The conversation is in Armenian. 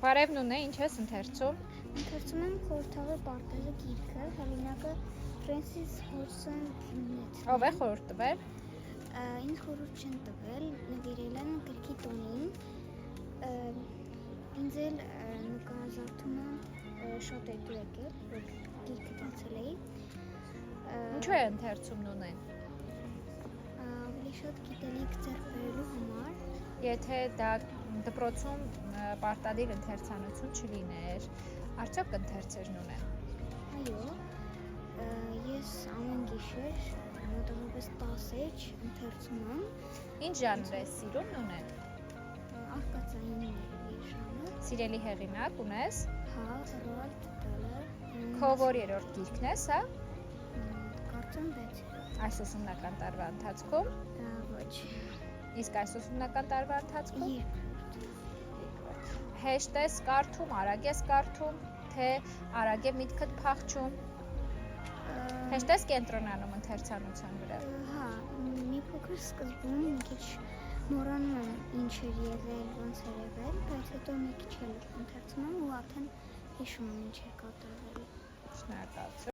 Բարևն ունե, ինչ ես ընթերցում։ Ընթերցում եմ խորհրդավոր պարտեզը գիրքը, հեղինակը Ֆրենսիս Հոդսոն Նեթն։ Ով է խորհուրդ տվել։ Ինձ խորհուրդ չեն տվել, նվիրել են գրքի տոնին։ Ինձ էլ նկարազարդումը շատ է դու եկել, որ գիրքը դարձել էի։ Ինչու է ընթերցում Նունեն։ Ավելի շատ գիտելիք ձեռք բերելու համար։ Եթե դա դպրոցում պարտադիր ընթերցանություն չլիներ, արդյոք կընթերցեր Նունեն։ Այո, ես ամեն գիշեր մոտավորապես 10 էջ ընթերցում եմ։ Ինչ ժանր ես սիրում Նունեն։ Արկածային ժանր։ Սիրելի հեղինակ ունես։ Հա, Ռոալդ Դալը։ Քո որ երրորդ գիրքն ես, հա։ Կարծեմ 6։ Այս ուսումնական տարվա ընթացքում։ Ոչ։ Իսկ այս ուսումնական տարվա ընթացքում։ Երկրորդ։ Հեշտ ես կարդում, արագ ես կարդում, թե արագ է միտքդ փախչում։ Հեշտ ես կենտրոնանում ընթերցանության վրա։ Հա, մի փոքր սկզբում մի քիչ մոռանում եմ ինչ էր եղել, ոնց էր եղել, բայց հետո մի քիչ էլ ընթերցում եմ ու արդեն հիշում եմ ինչ էր կատարվել։ Շնորհակալություն։